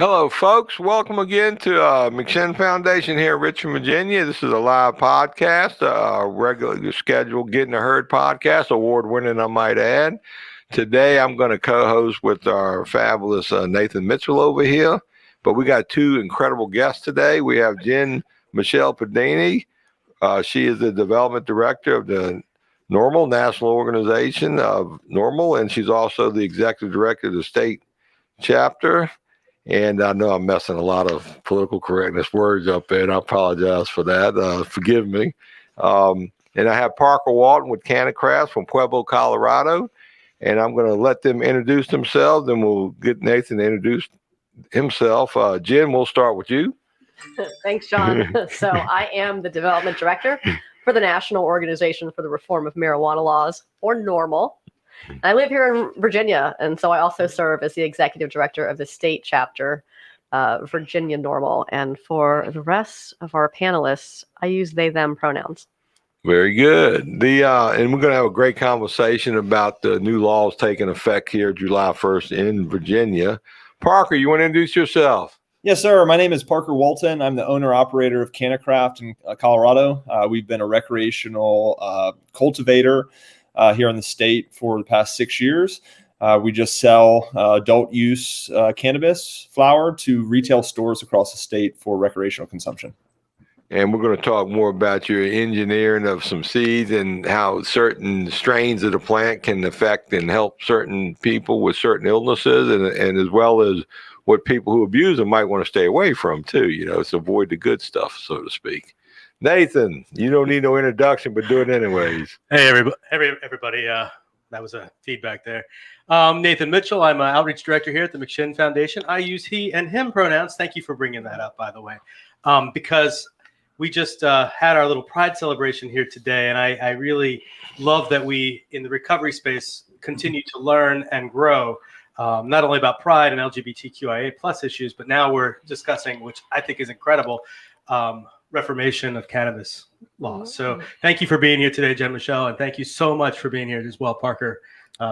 Hello, folks. Welcome again to McShin Foundation here in Richmond, Virginia. This is a live podcast, regularly scheduled Getting the Herd podcast, award-winning, I might add. Today, I'm going to co-host with our fabulous Nathan Mitchell over here. But we got two incredible guests today. We have Jenn Michelle Pedini. She is the development director of the NORML, National Organization of NORML, and she's also the executive director of the state chapter. And I know I'm messing a lot of political correctness words up there, and I apologize for that. Forgive me. And I have Parker Walton with CanaCrafts from Pueblo, Colorado. And I'm going to let them introduce themselves, and we'll get Nathan to introduce himself. Jenn, we'll start with you. Thanks, John. So I am the development director for the National Organization for the Reform of Marijuana Laws, or NORML. I live here in Virginia, and so I also serve as the executive director of the state chapter, Virginia NORML. And for the rest of our panelists, I use they, them pronouns. Very good. And we're going to have a great conversation about the new laws taking effect here July 1st in Virginia. Parker, you want to introduce yourself? Yes, sir. My name is Parker Walton. I'm the owner-operator of CanaCraft in Colorado. We've been a recreational cultivator here in the state for the past 6 years. We just sell adult use cannabis flower to retail stores across the state for recreational consumption. And we're going to talk more about your engineering of some seeds and how certain strains of the plant can affect and help certain people with certain illnesses, and as well as what people who abuse them might want to stay away from too, to avoid the good stuff, so to speak. Nathan, you don't need no introduction, but do it anyways. Hey, everybody. That was a feedback there. Nathan Mitchell. I'm an outreach director here at the McShin Foundation. I use he and him pronouns. Thank you for bringing that up, by the way, because we just had our little Pride celebration here today, and I really love that we, in the recovery space, continue to learn and grow, not only about Pride and LGBTQIA plus issues, but now we're discussing, which I think is incredible, reformation of cannabis law. So thank you for being here today, Jenn Michelle, and thank you so much for being here as well, Parker,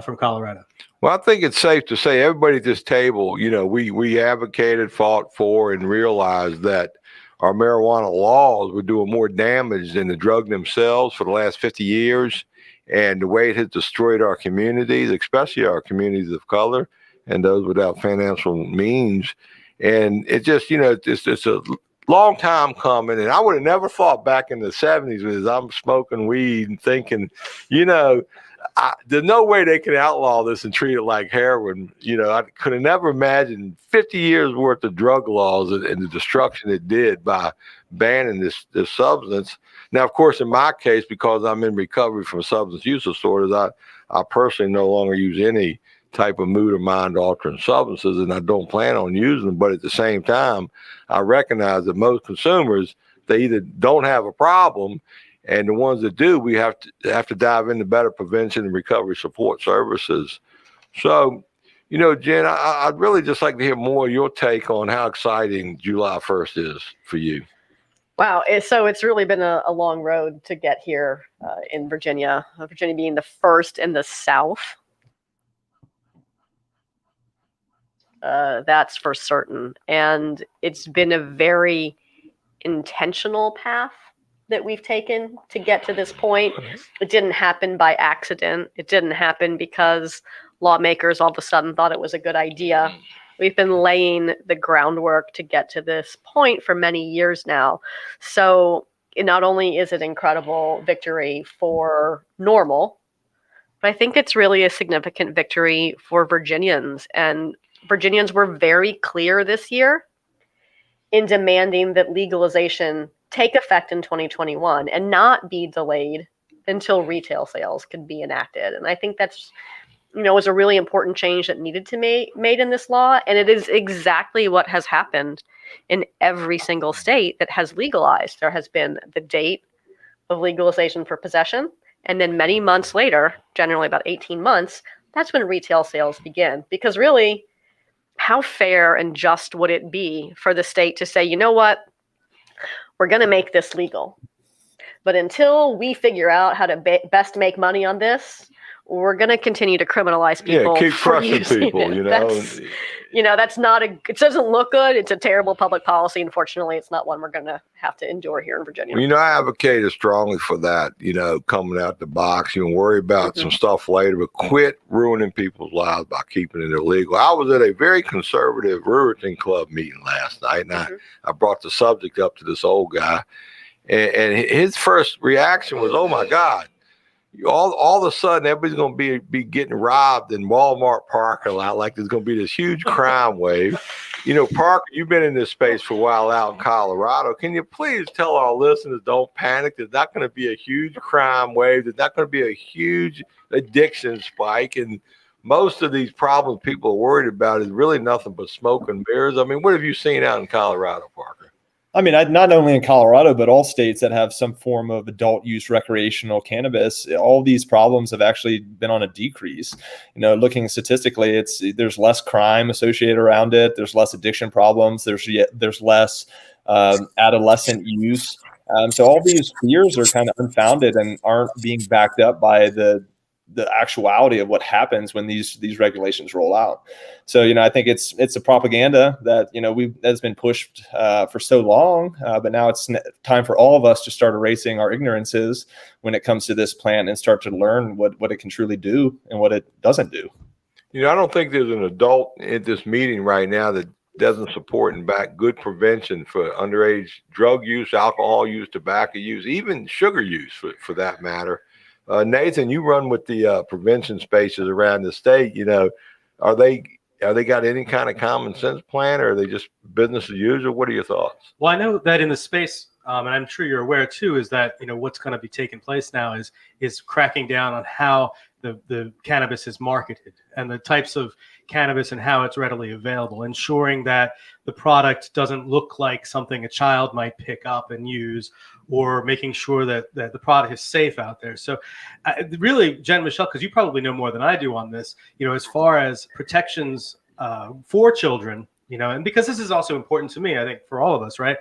from Colorado. Well, I think it's safe to say everybody at this table, we advocated, fought for, and realized that our marijuana laws were doing more damage than the drug themselves for the last 50 years. And the way it has destroyed our communities, especially our communities of color and those without financial means. And it just, it's a long time coming. And I would have never thought back in the 70s as I'm smoking weed and thinking, there's no way they could outlaw this and treat it like heroin. I could have never imagined 50 years worth of drug laws and the destruction it did by banning this substance. Now, of course, in my case, because I'm in recovery from substance use disorders, I personally no longer use any type of mood or mind altering substances, and I don't plan on using them. But at the same time, I recognize that most consumers, they either don't have a problem, and the ones that do, we have to dive into better prevention and recovery support services. So, Jenn, I'd really just like to hear more of your take on how exciting July 1st is for you. Wow. So it's really been a long road to get here in Virginia, Virginia being the first in the South. That's for certain. And it's been a very intentional path that we've taken to get to this point. It didn't happen by accident. It didn't happen because lawmakers all of a sudden thought it was a good idea. We've been laying the groundwork to get to this point for many years now. So not only is it an incredible victory for NORML, but I think it's really a significant victory for Virginians. And Virginians were very clear this year in demanding that legalization take effect in 2021 and not be delayed until retail sales could be enacted. And I think that's, was a really important change that needed to be made in this law. And it is exactly what has happened in every single state that has legalized. There has been the date of legalization for possession. And then many months later, generally about 18 months, that's when retail sales begin. Because really, how fair and just would it be for the state to say, you know what, we're going to make this legal. But until we figure out how to best make money on this, we're going to continue to criminalize people. Yeah, keep crushing people, that's not it doesn't look good. It's a terrible public policy. Unfortunately, it's not one we're going to have to endure here in Virginia. Well, I advocated strongly for that, coming out the box. You can worry about some stuff later, but quit ruining people's lives by keeping it illegal. I was at a very conservative Riverton Club meeting last night, and I brought the subject up to this old guy, and his first reaction was, oh, my God. All of a sudden, everybody's going to be getting robbed in Walmart parking lot, like there's going to be this huge crime wave. Parker, you've been in this space for a while out in Colorado. Can you please tell our listeners, don't panic. There's not going to be a huge crime wave. There's not going to be a huge addiction spike. And most of these problems people are worried about is really nothing but smoke and mirrors. I mean, what have you seen out in Colorado, Parker? I mean, not only in Colorado, but all states that have some form of adult use recreational cannabis, all these problems have actually been on a decrease. Looking statistically, there's less crime associated around it. There's less addiction problems. There's less adolescent use. So all these fears are kind of unfounded and aren't being backed up by the actuality of what happens when these regulations roll out. So, I think it's a propaganda that, that's been pushed for so long, but now it's time for all of us to start erasing our ignorances when it comes to this plant and start to learn what it can truly do and what it doesn't do. I don't think there's an adult at this meeting right now that doesn't support and back good prevention for underage drug use, alcohol use, tobacco use, even sugar use for that matter. Nathan, you run with the prevention spaces around the state. Are they got any kind of common sense plan, or are they just business as usual? What are your thoughts? Well, I know that in the space, and I'm sure you're aware too, is that what's going to be taking place now is cracking down on how the cannabis is marketed and the types of cannabis and how it's readily available, ensuring that the product doesn't look like something a child might pick up and use, or making sure that the product is safe out there. So really, Jenn Michelle, because you probably know more than I do on this, as far as protections for children, and because this is also important to me, I think for all of us, right?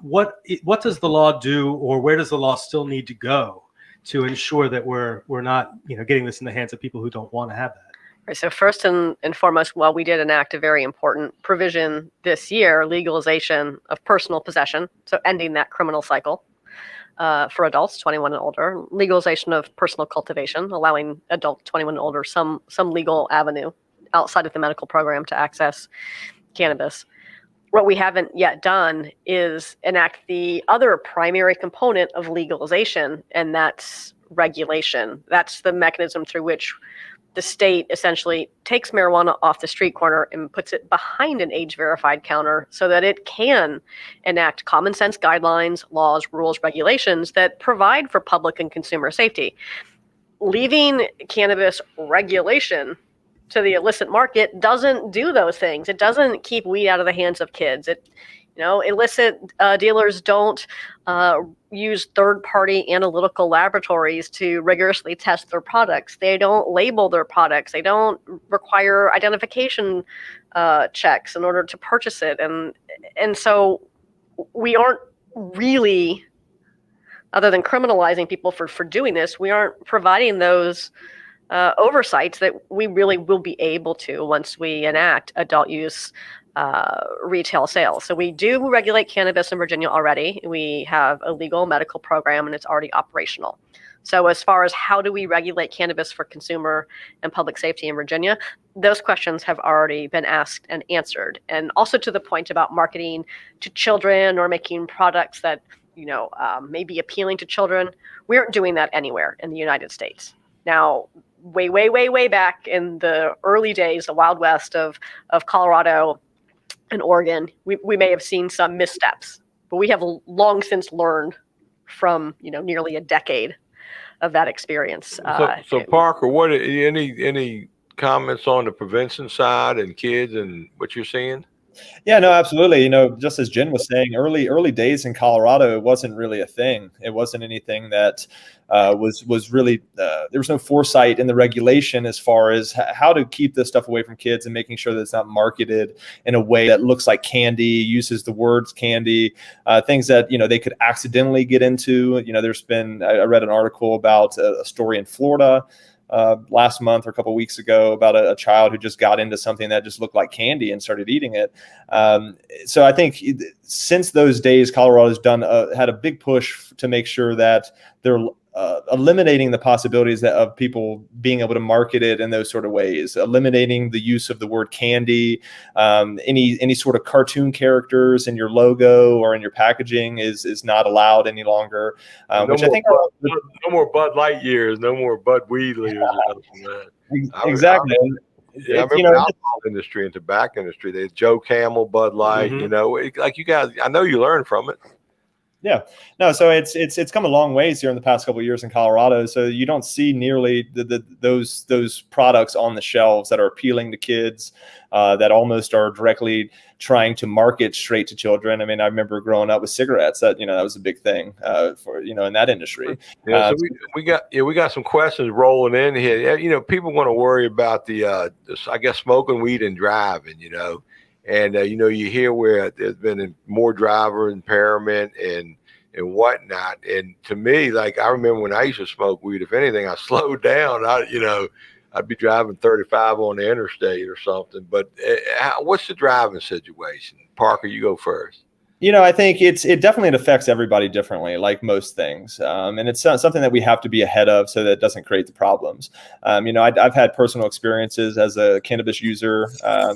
What does the law do, or where does the law still need to go to ensure that we're not, getting this in the hands of people who don't want to have that? Right, so first and foremost, we did enact a very important provision this year, legalization of personal possession, so ending that criminal cycle for adults 21 and older, legalization of personal cultivation, allowing adults 21 and older some legal avenue outside of the medical program to access cannabis. What we haven't yet done is enact the other primary component of legalization, and that's regulation. That's the mechanism through which the state essentially takes marijuana off the street corner and puts it behind an age-verified counter so that it can enact common sense guidelines, laws, rules, regulations that provide for public and consumer safety. Leaving cannabis regulation to the illicit market doesn't do those things. It doesn't keep weed out of the hands of kids. Illicit dealers don't use third-party analytical laboratories to rigorously test their products. They don't label their products. They don't require identification checks in order to purchase it. And so we aren't really, other than criminalizing people for doing this, we aren't providing those oversights that we really will be able to once we enact adult use retail sales. So we do regulate cannabis in Virginia already. We have a legal medical program and it's already operational. So as far as how do we regulate cannabis for consumer and public safety in Virginia, those questions have already been asked and answered. And also to the point about marketing to children or making products that, may be appealing to children, we aren't doing that anywhere in the United States. Now, way back in the early days, the Wild West of Colorado and Oregon, we may have seen some missteps, but we have long since learned from nearly a decade of that experience. So Parker, what any comments on the prevention side and kids and what you're seeing? Yeah, no, absolutely. Just as Jenn was saying, early days in Colorado, it wasn't really a thing. It wasn't anything that was really, there was no foresight in the regulation as far as how to keep this stuff away from kids and making sure that it's not marketed in a way that looks like candy, uses the words candy, things that, they could accidentally get into. I read an article about a story in Florida last month or a couple of weeks ago about a child who just got into something that just looked like candy and started eating it. So I think since those days, Colorado's had a big push to make sure that they're eliminating the possibilities of people being able to market it in those sort of ways, eliminating the use of the word candy, any sort of cartoon characters in your logo or in your packaging is not allowed any longer. Which I think no more Bud Light years, no more Bud Wheatley or something like that. Exactly. I remember the alcohol industry and tobacco industry. They had Joe Camel, Bud Light. Like you guys, I know you learned from it. Yeah, no. So it's come a long ways here in the past couple of years in Colorado. So you don't see nearly those products on the shelves that are appealing to kids, that almost are directly trying to market straight to children. I mean, I remember growing up with cigarettes. That was a big thing for in that industry. Yeah, so we got some questions rolling in here. People want to worry about I guess smoking weed and driving. And, you hear where there's been more driver impairment and whatnot. And to me, like, I remember when I used to smoke weed, if anything, I slowed down. I'd be driving 35 on the interstate or something. But what's the driving situation? Parker, you go first. I think it definitely affects everybody differently, like most things. And it's something that we have to be ahead of so that it doesn't create the problems. I've had personal experiences as a cannabis user. I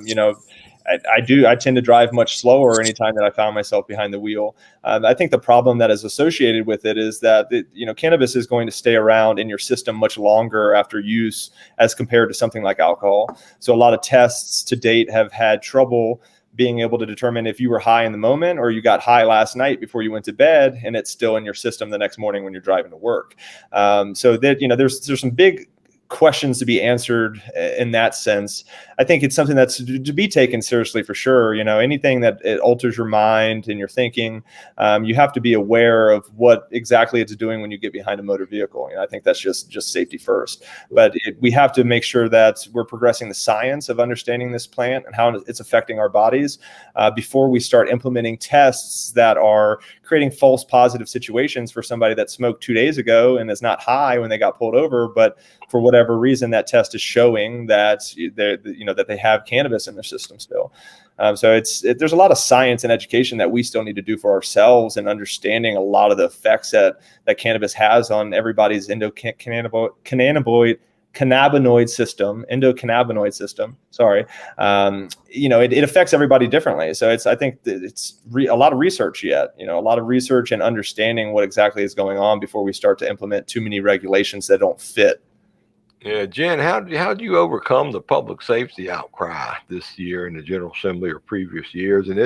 tend to drive much slower anytime that I found myself behind the wheel. I think the problem that is associated with it is that cannabis is going to stay around in your system much longer after use as compared to something like alcohol. So a lot of tests to date have had trouble being able to determine if you were high in the moment or you got high last night before you went to bed and it's still in your system the next morning when you're driving to work. So that there's some big questions to be answered in that sense. I think it's something that's to be taken seriously for sure. Anything that it alters your mind and your thinking, you have to be aware of what exactly it's doing when you get behind a motor vehicle. I think that's just safety first. But we have to make sure that we're progressing the science of understanding this plant and how it's affecting our bodies before we start implementing tests that are creating false positive situations for somebody that smoked 2 days ago and is not high when they got pulled over, but for whatever reason, that test is showing that that they have cannabis in their system still. So there's a lot of science and education that we still need to do for ourselves and understanding a lot of the effects that cannabis has on everybody's endocannabinoid system. Sorry. It affects everybody differently. So I think it's a lot of research yet, a lot of research and understanding what exactly is going on before we start to implement too many regulations that don't fit. Yeah, Jen, how do you overcome the public safety outcry this year in the General Assembly or previous years? And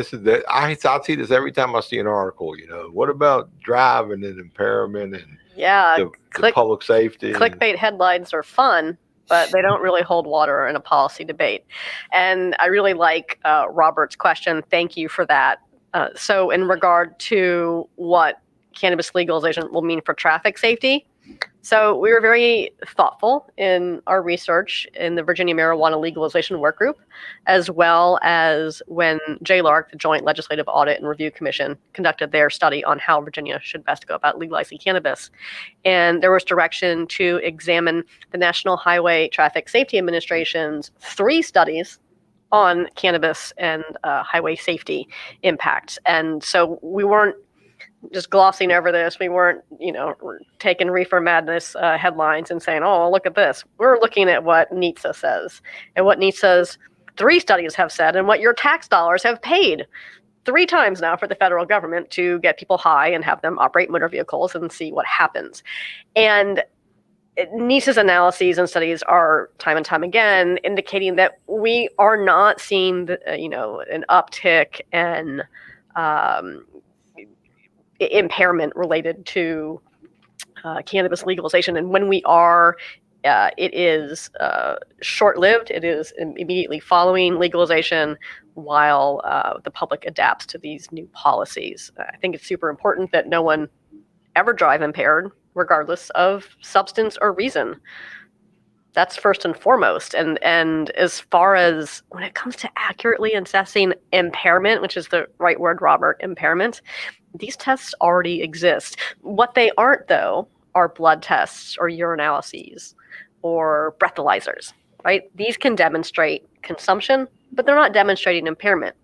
I see this every time I see an article. What about driving and impairment and the public safety? Clickbait headlines are fun, but they don't really hold water in a policy debate. And I really like Robert's question. Thank you for that. So in regard to what cannabis legalization will mean for traffic safety, so we were very thoughtful in our research in the Virginia Marijuana Legalization Work Group, as well as when JLARC, the Joint Legislative Audit and Review Commission, conducted their study on how Virginia should best go about legalizing cannabis. And there was direction to examine the National Highway Traffic Safety Administration's 3 studies on cannabis and highway safety impacts. And so we weren't just glossing over this. We weren't, taking reefer madness headlines and saying, oh, look at this. We're looking at what NHTSA says and what NHTSA's 3 studies have said and what your tax dollars have paid 3 times now for the federal government to get people high and have them operate motor vehicles and see what happens. And NHTSA's analyses and studies are time and time again indicating that we are not seeing, an uptick in impairment related to cannabis legalization. And when we are, it is short-lived. It is immediately following legalization while the public adapts to these new policies. I think it's super important that no one ever drive impaired, regardless of substance or reason. That's first and foremost. And as far as when it comes to accurately assessing impairment, which is the right word, Robert, impairment, these tests already exist. What they aren't, though, are blood tests or urinalyses or breathalyzers, right? These can demonstrate consumption, but they're not demonstrating impairment.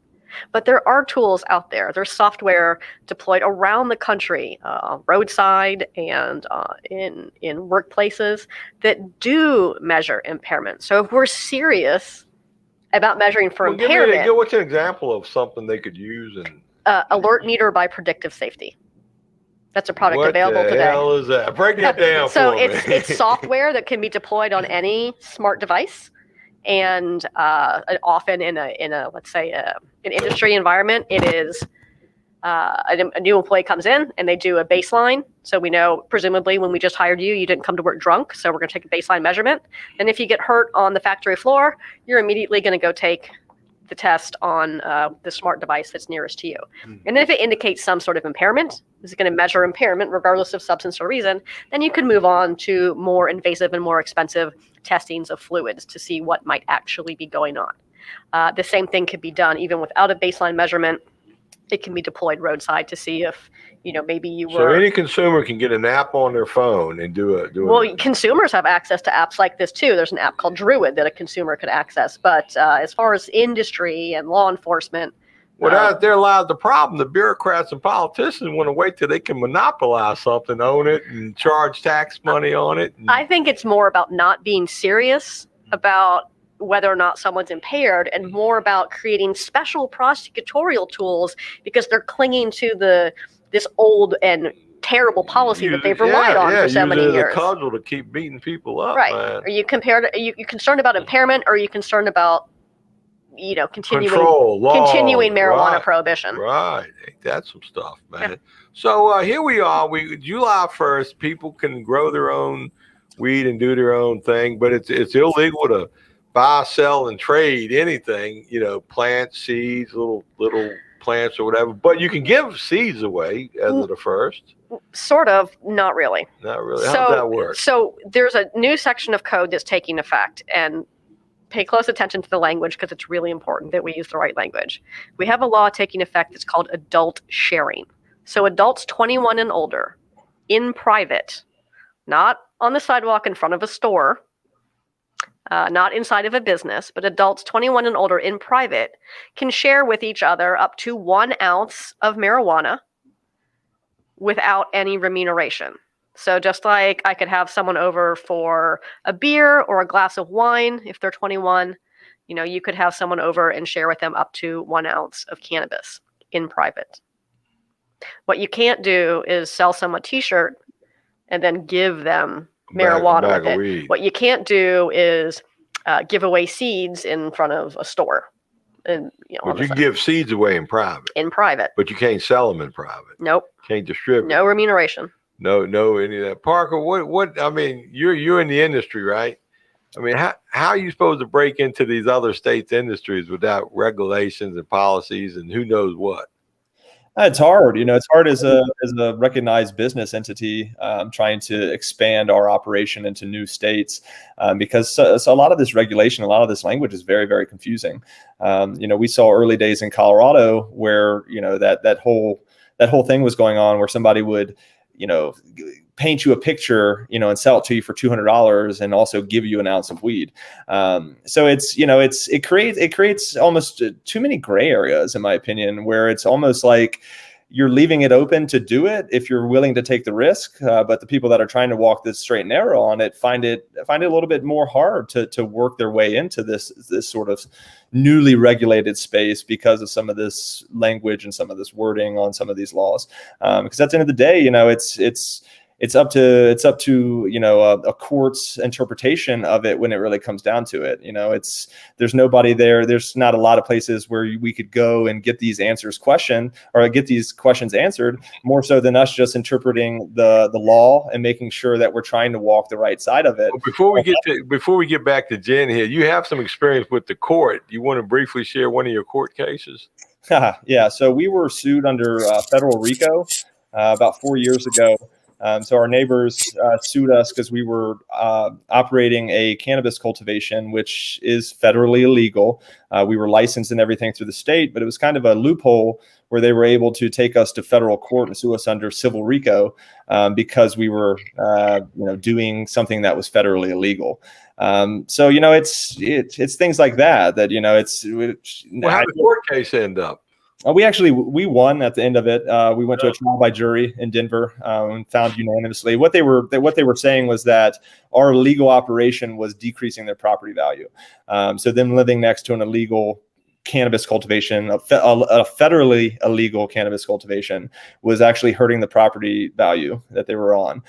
But there are tools out there. There's software deployed around the country, roadside and in workplaces that do measure impairment. So if we're serious about measuring for impairment, what's an example of something they could use? And alert meter by predictive safety. That's a product what available the today. hell is that? Break that down So for me. it's software that can be deployed on any smart device, and often in a let's say an industry environment, it is a new employee comes in and they do a baseline. So we know presumably when we just hired you, you didn't come to work drunk. So we're going to take a baseline measurement. And if you get hurt on the factory floor, you're immediately going to go take the test on the smart device that's nearest to you. And then if it indicates some sort of impairment, is going to measure impairment regardless of substance or reason, then you can move on to more invasive and more expensive testings of fluids to see what might actually be going on. The same thing could be done even without a baseline measurement. It can be deployed roadside to see if, maybe you were. So any consumer can get an app on their phone and Well, consumers have access to apps like this too. There's an app called Druid that a consumer could access. But as far as industry and law enforcement, they're allowed. The problem, the bureaucrats and politicians want to wait till they can monopolize something, own it, and charge tax money on it. I think it's more about not being serious about whether or not someone's impaired, and more about creating special prosecutorial tools because they're clinging to this old and terrible policy that they've relied on for so many years. A cudgel to keep beating people up. Right? Man. Are you concerned about impairment, or are you concerned about continuing marijuana prohibition? Right, that's some stuff, man. Yeah. So here we are. July 1st. People can grow their own weed and do their own thing, but it's illegal to buy, sell, and trade anything, plants, seeds, little plants or whatever. But you can give seeds away as of the first. Sort of, not really. Not really. How does that work? So there's a new section of code that's taking effect, and pay close attention to the language because it's really important that we use the right language. We have a law taking effect that's called adult sharing. So adults 21 and older in private, not on the sidewalk in front of a store, not inside of a business, but adults 21 and older in private can share with each other up to 1 ounce of marijuana without any remuneration. So just like I could have someone over for a beer or a glass of wine, if they're 21, you could have someone over and share with them up to 1 ounce of cannabis in private. What you can't do is sell someone a t-shirt and then give them marijuana with it. What you can't do is give away seeds in front of a store. And but you can give seeds away in private. In private. But you can't sell them in private. Nope. Can't distribute. No remuneration. No, any of that. Parker, what? I mean, you're in the industry, right? I mean, how are you supposed to break into these other states' industries without regulations and policies and who knows what? It's hard. It's hard as a recognized business entity trying to expand our operation into new states because so a lot of this regulation, a lot of this language is very, very confusing. We saw early days in Colorado where that whole thing was going on where somebody would paint you a picture, and sell it to you for $200 and also give you an ounce of weed. So it creates almost too many gray areas, in my opinion, where it's almost like you're leaving it open to do it if you're willing to take the risk. But the people that are trying to walk this straight and narrow on it find it a little bit more hard to work their way into this sort of newly regulated space because of some of this language and some of this wording on some of these laws. Because at the end of the day, it's up to a court's interpretation of it when it really comes down to it. There's nobody there. There's not a lot of places where we could go and get these questions answered more so than us just interpreting the law and making sure that we're trying to walk the right side of it. Well, before we get back to Jenn here, you have some experience with the court. You want to briefly share one of your court cases? Yeah. So we were sued under federal RICO about 4 years ago. So our neighbors sued us because we were operating a cannabis cultivation, which is federally illegal. We were licensed and everything through the state, but it was kind of a loophole where they were able to take us to federal court and sue us under civil RICO because we were, doing something that was federally illegal. So it's things like that Well, how did the court case end up? We won at the end of it. We went to a trial by jury in Denver and found unanimously. What they were saying was that our illegal operation was decreasing their property value. So them living next to an illegal cannabis cultivation, a federally illegal cannabis cultivation, was actually hurting the property value that they were on.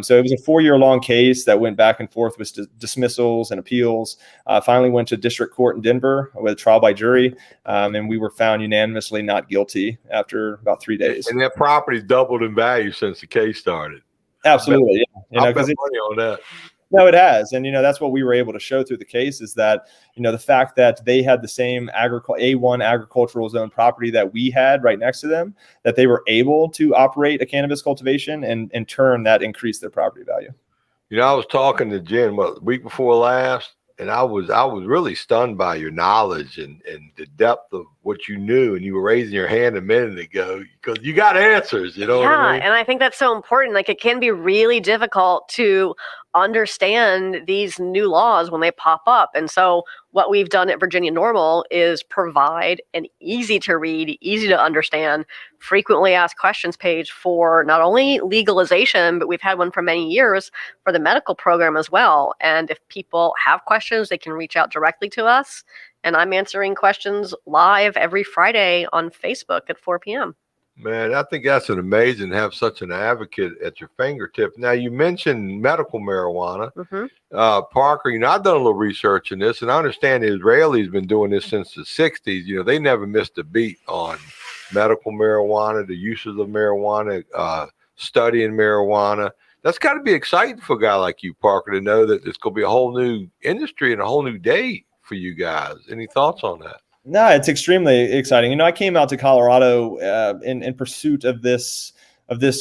So it was a 4-year-long case that went back and forth with dismissals and appeals. Finally went to district court in Denver with a trial by jury, and we were found unanimously not guilty after about 3 days. And that property doubled in value since the case started. Absolutely, I bet money on that. No, it has. And, that's what we were able to show through the case is that, the fact that they had the same A1 agricultural zone property that we had right next to them, that they were able to operate a cannabis cultivation, and in turn that increased their property value. I was talking to Jenn the week before last, and I was really stunned by your knowledge and the depth of what you knew. And you were raising your hand a minute ago because you got answers, what I mean? And I think that's so important. Like, it can be really difficult to understand these new laws when they pop up. And so what we've done at Virginia Normal is provide an easy to read, easy to understand, frequently asked questions page for not only legalization, but we've had one for many years for the medical program as well. And if people have questions, they can reach out directly to us. And I'm answering questions live every Friday on Facebook at 4 p.m. Man, I think that's amazing to have such an advocate at your fingertip. Now, you mentioned medical marijuana. Mm-hmm. Parker, I've done a little research in this, and I understand the Israelis been doing this since the 60s. They never missed a beat on medical marijuana, the uses of marijuana, studying marijuana. That's got to be exciting for a guy like you, Parker, to know that it's going to be a whole new industry and a whole new day for you guys. Any thoughts on that? No, it's extremely exciting. I came out to Colorado in pursuit of this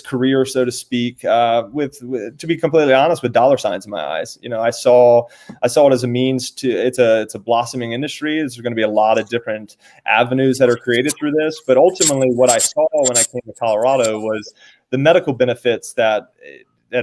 career, so to speak, with to be completely honest, with dollar signs in my eyes. I saw it as a means to, it's a blossoming industry. There's going to be a lot of different avenues that are created through this. But ultimately what I saw when I came to Colorado was the medical benefits that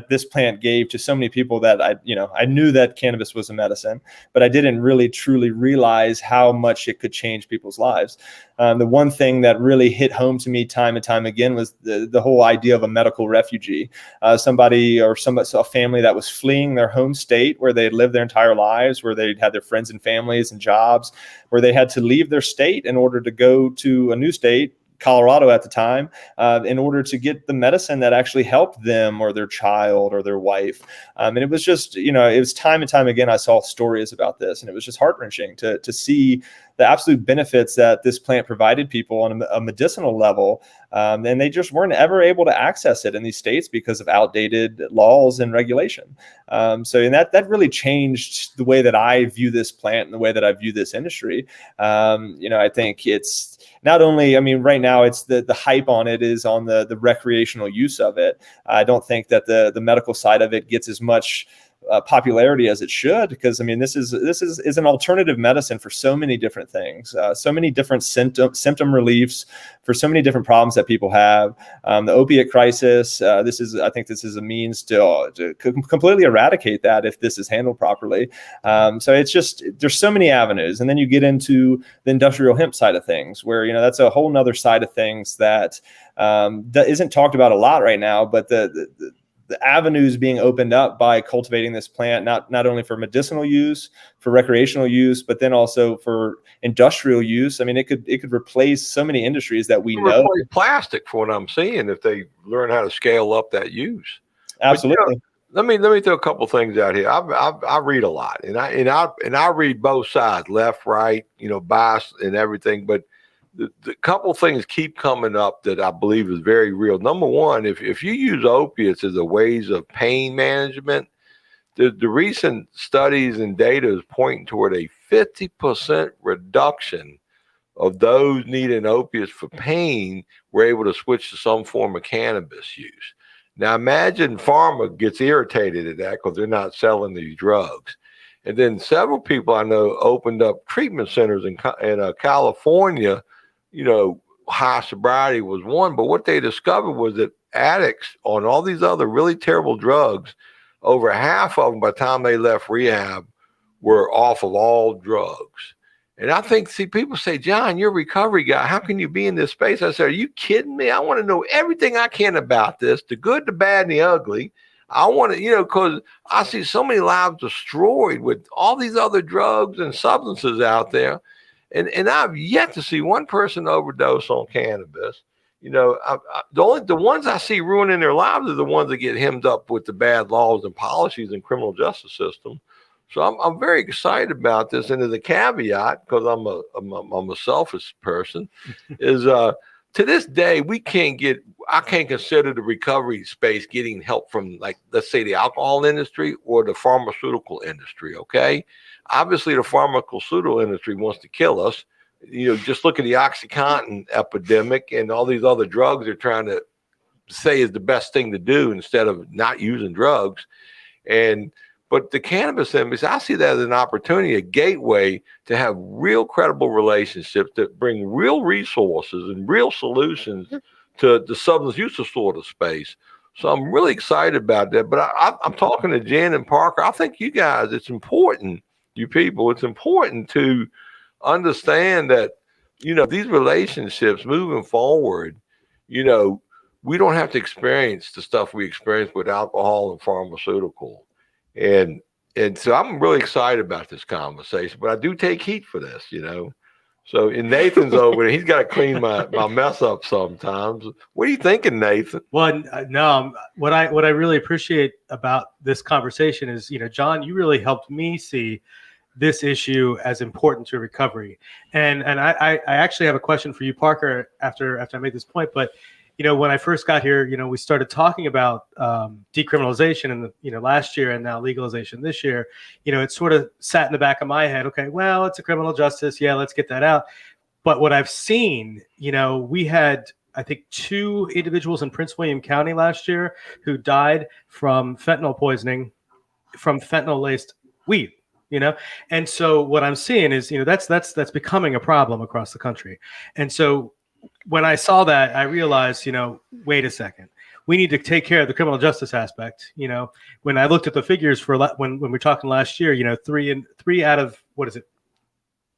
this plant gave to so many people that I knew that cannabis was a medicine, but I didn't really truly realize how much it could change people's lives. The one thing that really hit home to me time and time again was the whole idea of a medical refugee, a family that was fleeing their home state where they'd lived their entire lives, where they'd had their friends and families and jobs, where they had to leave their state in order to go to a new state, Colorado at the time, in order to get the medicine that actually helped them or their child or their wife. And it was just, it was time and time again, I saw stories about this, and it was just heart-wrenching to see the absolute benefits that this plant provided people on a medicinal level. And they just weren't ever able to access it in these states because of outdated laws and regulation. And that really changed the way that I view this plant and the way that I view this industry. I think it's not only, right now it's the hype on it is on the recreational use of it. I don't think that the medical side of it gets as much popularity as it should, because this is an alternative medicine for so many different things, so many different symptom reliefs for so many different problems that people have. The opiate crisis, I think this is a means to completely eradicate that if this is handled properly. So it's just, there's so many avenues. And then you get into the industrial hemp side of things, where that's a whole nother side of things that isn't talked about a lot right now, but the avenues being opened up by cultivating this plant, not only for medicinal use, for recreational use, but then also for industrial use. It could replace so many industries that we know. Replace plastic, for what I'm seeing, if they learn how to scale up that use. Absolutely. Let me throw a couple things out here. I read a lot, and I read both sides, left, right, bias and everything. But the couple things keep coming up that I believe is very real. Number one, if you use opiates as a ways of pain management, the recent studies and data is pointing toward a 50% reduction of those needing opiates for pain were able to switch to some form of cannabis use. Now imagine pharma gets irritated at that because they're not selling these drugs. And then several people I know opened up treatment centers in California. You know, high sobriety was one, but what they discovered was that addicts on all these other really terrible drugs, over half of them by the time they left rehab were off of all drugs. And I think, see, people say, John, you're a recovery guy. How can you be in this space? I said, are you kidding me? I want to know everything I can about this, the good, the bad, and the ugly. I want to, you know, because I see so many lives destroyed with all these other drugs and substances out there. And I've yet to see one person overdose on cannabis. You know, the ones I see ruining their lives are the ones that get hemmed up with the bad laws and policies in criminal justice system. So I'm very excited about this. And as a caveat, because I'm a selfish person, is to this day I can't consider the recovery space getting help from, like, let's say the alcohol industry or the pharmaceutical industry. Okay, obviously the pharmaceutical industry wants to kill us. You know, just look at the OxyContin epidemic and all these other drugs they're trying to say is the best thing to do instead of not using drugs. But the cannabis industry, I see that as an opportunity, a gateway to have real credible relationships that bring real resources and real solutions to the substance use disorder space. So I'm really excited about that. But I'm talking to Jenn and Parker. I think you guys, it's important, you people, it's important to understand that, you know, these relationships moving forward, you know, we don't have to experience the stuff we experience with alcohol and pharmaceutical. And so I'm really excited about this conversation, but I do take heat for this, you know. So, and Nathan's over there. He's got to clean my mess up sometimes. What are you thinking, Nathan? Well, no, what I really appreciate about this conversation is, you know, John, you really helped me see this issue as important to recovery. And I actually have a question for you, Parker, after I made this point. But, you know, when I first got here, you know, we started talking about decriminalization in the, you know, last year, and now legalization this year. You know, it sort of sat in the back of my head. Okay, well, it's a criminal justice. Yeah, let's get that out. But what I've seen, you know, we had, I think, 2 individuals in Prince William County last year who died from fentanyl poisoning, from fentanyl-laced weed. You know, and so what I'm seeing is, you know, that's becoming a problem across the country. And so when I saw that, I realized, you know, wait a second, we need to take care of the criminal justice aspect. You know, when I looked at the figures for when we're talking last year, you know, 3 out of, what is it,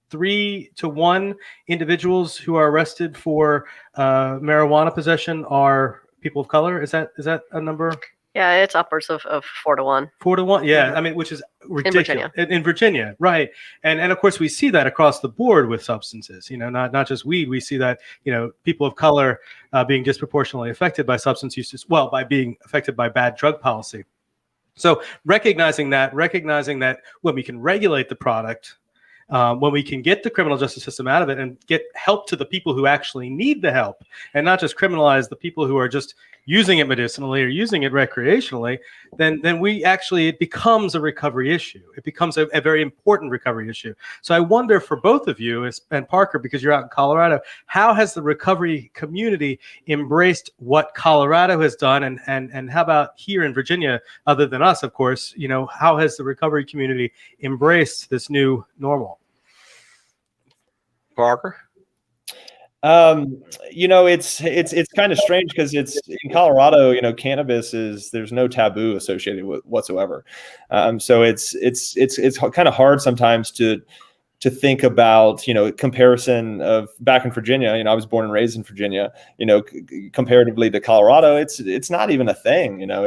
3 to 1 individuals who are arrested for marijuana possession are people of color. Is that a number? Yeah, it's upwards of 4 to 1. 4 to 1, yeah. I mean, which is ridiculous in Virginia, right? And of course, we see that across the board with substances. You know, not just weed. We see that, you know, people of color being disproportionately affected by substance use, well, by being affected by bad drug policy. So recognizing that when we can regulate the product, when we can get the criminal justice system out of it and get help to the people who actually need the help, and not just criminalize the people who are just using it medicinally or using it recreationally, then it becomes a recovery issue. It becomes a very important recovery issue. So I wonder, for both of you, and Parker, because you're out in Colorado, how has the recovery community embraced what Colorado has done, and how about here in Virginia, other than us, of course, you know, how has the recovery community embraced this new normal? Parker? You know, it's kind of strange because it's in Colorado, you know, there's no taboo associated with whatsoever. So it's kind of hard sometimes to think about, you know, comparison of back in Virginia. You know, I was born and raised in Virginia, you know, comparatively to Colorado, it's not even a thing. You know,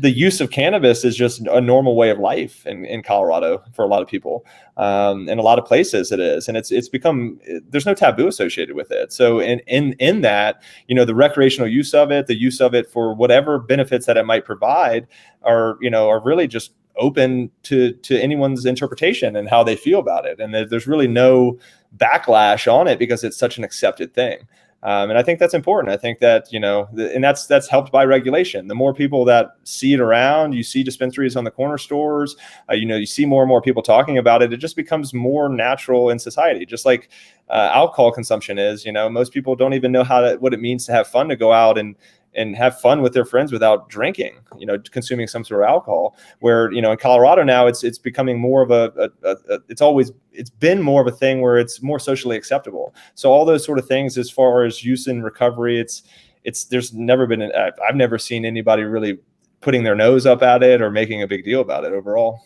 the use of cannabis is just a normal way of life in Colorado for a lot of people. In a lot of places it is. And it's become, there's no taboo associated with it. So in that, you know, the recreational use of it, the use of it for whatever benefits that it might provide are really just open to anyone's interpretation and how they feel about it. And there's really no backlash on it because it's such an accepted thing. And I think that's important. I think that, you know, and that's helped by regulation. The more people that see it around, you see dispensaries on the corner stores, you know, you see more and more people talking about it. It just becomes more natural in society, just like alcohol consumption is. You know, most people don't even know what it means to have fun, to go out and and have fun with their friends without drinking, consuming some sort of alcohol. Where, in Colorado now it's becoming more of it's been more of a thing where it's more socially acceptable. So all those sort of things, as far as use and recovery, there's never been I've never seen anybody really putting their nose up at it or making a big deal about it overall.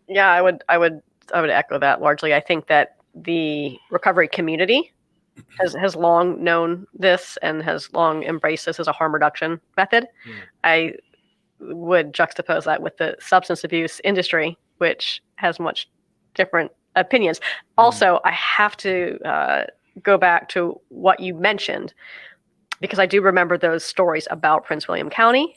Yeah, I would echo that largely. I think that the recovery community has long known this and has long embraced this as a harm reduction method. I would juxtapose that with the substance abuse industry, which has much different opinions. Also, I have to go back to what you mentioned, because I do remember those stories about Prince William County,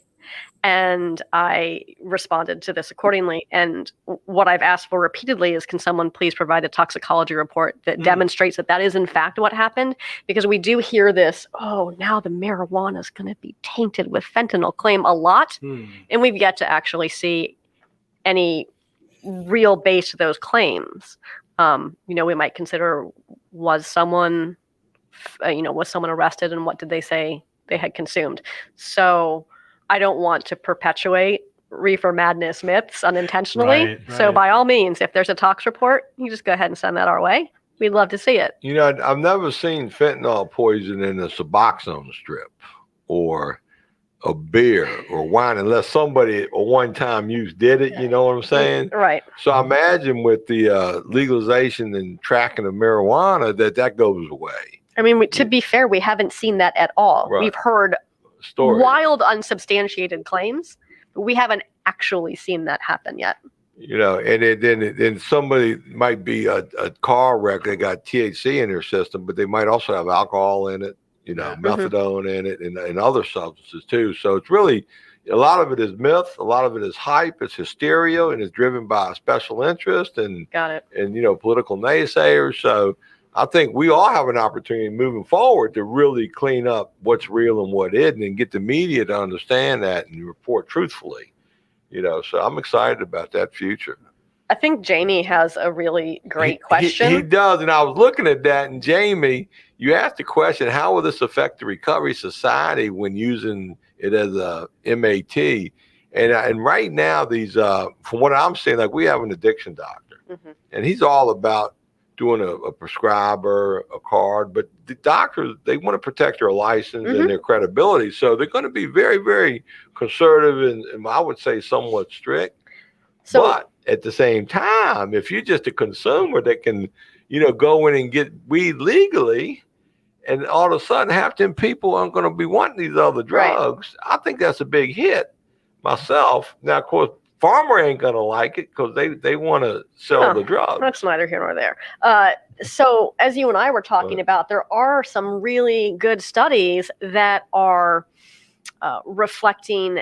and I responded to this accordingly. And what I've asked for repeatedly is, can someone please provide a toxicology report that demonstrates that is in fact what happened? Because we do hear this, now the marijuana is going to be tainted with fentanyl claim a lot. And we've yet to actually see any real base to those claims. We might consider, was someone arrested, and what did they say they had consumed? So I don't want to perpetuate reefer madness myths unintentionally. Right. So by all means, if there's a tox report, you just go ahead and send that our way. We'd love to see it. I've never seen fentanyl poison in a Suboxone strip or a beer or wine, unless somebody a one-time use did it. You know what I'm saying? Right. So I imagine with the legalization and tracking of marijuana that goes away. I mean, to be fair, we haven't seen that at all. Right. We've heard wild, unsubstantiated claims, but we haven't actually seen that happen yet. And somebody might be a car wreck. They got THC in their system, but they might also have alcohol in it, methadone in it, and other substances too. So it's really, a lot of it is myth, a lot of it is hype, it's hysteria, and it's driven by special interest and political naysayers. So I think we all have an opportunity moving forward to really clean up what's real and what isn't, and get the media to understand that and report truthfully. So I'm excited about that future. I think Jamie has a really great question. He does, and I was looking at that, and Jamie, you asked the question, how will this affect the Recovery Society when using it as a MAT? And right now, these, from what I'm seeing, like we have an addiction doctor, and he's all about doing a prescriber, a card, but the doctors, they want to protect their license and their credibility. So they're going to be very, very conservative and I would say somewhat strict. But at the same time, if you're just a consumer that can, go in and get weed legally, and all of a sudden half them people aren't going to be wanting these other drugs, I think that's a big hit myself. Now, of course, farmer ain't going to like it because they want to sell the drugs. That's neither here nor there. So as you and I were talking about, there are some really good studies that are reflecting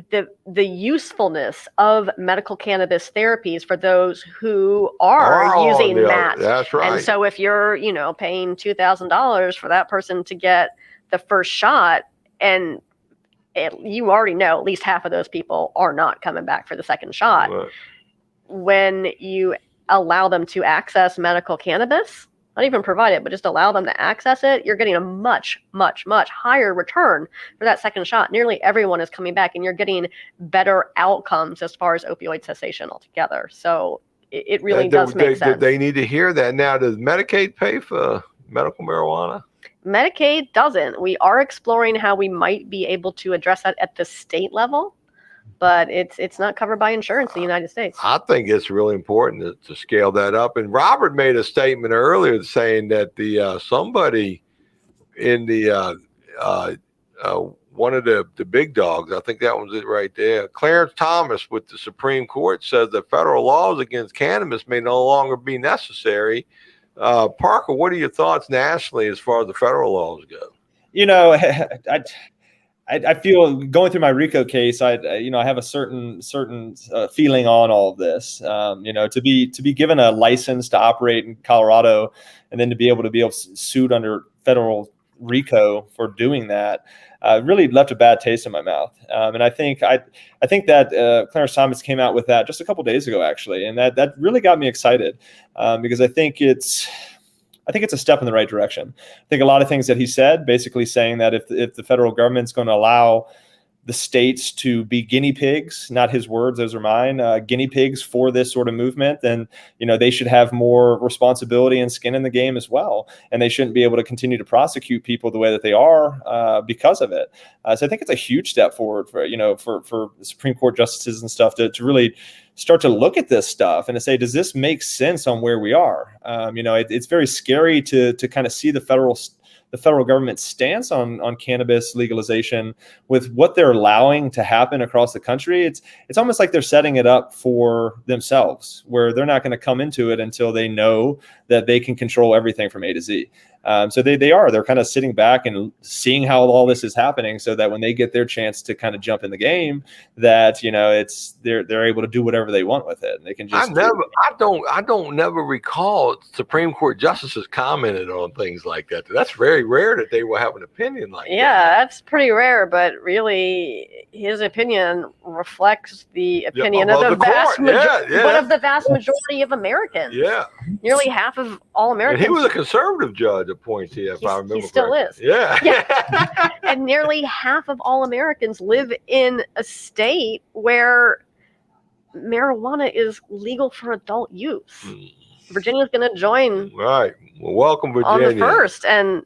the usefulness of medical cannabis therapies for those who are using that. That's right. And so if you're, paying $2,000 for that person to get the first shot, and you already know at least half of those people are not coming back for the second shot. Right. When you allow them to access medical cannabis, not even provide it, but just allow them to access it, you're getting a much, much, much higher return for that second shot. Nearly everyone is coming back, and you're getting better outcomes as far as opioid cessation altogether. So it really does make sense. They need to hear that. Now, does Medicaid pay for medical marijuana? Medicaid doesn't. We are exploring how we might be able to address that at the state level, but it's not covered by insurance in the United States. I think it's really important to scale that up. And Robert made a statement earlier saying that the somebody in the one of the big dogs, I think that was it right there, Clarence Thomas with the Supreme Court, says that federal laws against cannabis may no longer be necessary. Parker, what are your thoughts nationally as far as the federal laws go? I feel, going through my RICO case, I have a certain feeling on all of this. To be given a license to operate in Colorado, and then to be able to sued under federal RICO for doing that, really left a bad taste in my mouth. And I think that Clarence Thomas came out with that just a couple days ago, actually, and that really got me excited, because I think it's I think it's a step in the right direction. I think a lot of things that he said, basically saying that if the federal government's going to allow the states to be guinea pigs, not his words, those are mine, guinea pigs for this sort of movement, then, they should have more responsibility and skin in the game as well. And they shouldn't be able to continue to prosecute people the way that they are because of it. So I think it's a huge step forward for the Supreme Court justices and stuff to really start to look at this stuff and to say, does this make sense on where we are? It's very scary to kind of see the federal government's stance on cannabis legalization with what they're allowing to happen across the country. It's almost like they're setting it up for themselves, where they're not going to come into it until they know that they can control everything from A to Z. So they're kind of sitting back and seeing how all this is happening, so that when they get their chance to kind of jump in the game, that they're able to do whatever they want with it. And they can just I don't never recall Supreme Court justices commented on things like that. That's very rare that they will have an opinion like that. Yeah, that's pretty rare, but really his opinion reflects the opinion of the vast majority of Americans. Yeah. Nearly half of all Americans. And he was a conservative judge appointee, if I remember. He still correctly. is. Yeah. And nearly half of all Americans live in a state where marijuana is legal for adult use. Virginia's going to join. Right. Well, welcome, Virginia. On the first. And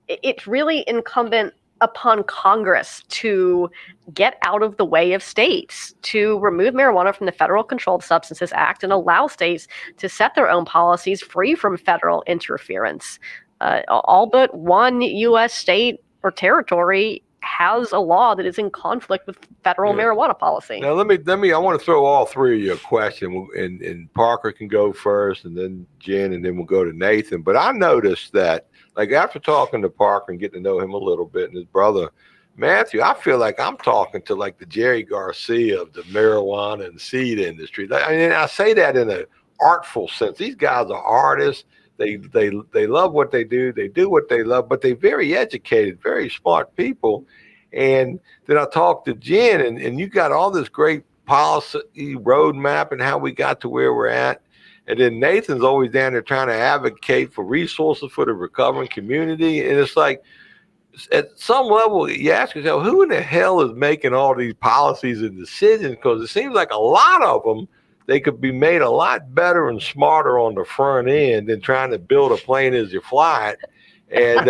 it's really incumbent upon Congress to get out of the way of states, to remove marijuana from the Federal Controlled Substances Act and allow states to set their own policies free from federal interference. All but one U.S. state or territory has a law that is in conflict with federal marijuana policy. Now, let me. I want to throw all three of you a question, and Parker can go first, and then Jen, and then we'll go to Nathan. But I noticed that, like, after talking to Parker and getting to know him a little bit, and his brother Matthew, I feel like I'm talking to like the Jerry Garcia of the marijuana and seed industry. I say that in an artful sense. These guys are artists. They love what they do. They do what they love, but they're very educated, very smart people. And then I talked to Jen, and you got all this great policy roadmap and how we got to where we're at. And then Nathan's always down there trying to advocate for resources for the recovering community. And it's like, at some level, you ask yourself, who in the hell is making all these policies and decisions? Because it seems like a lot of them, they could be made a lot better and smarter on the front end than trying to build a plane as you fly it. And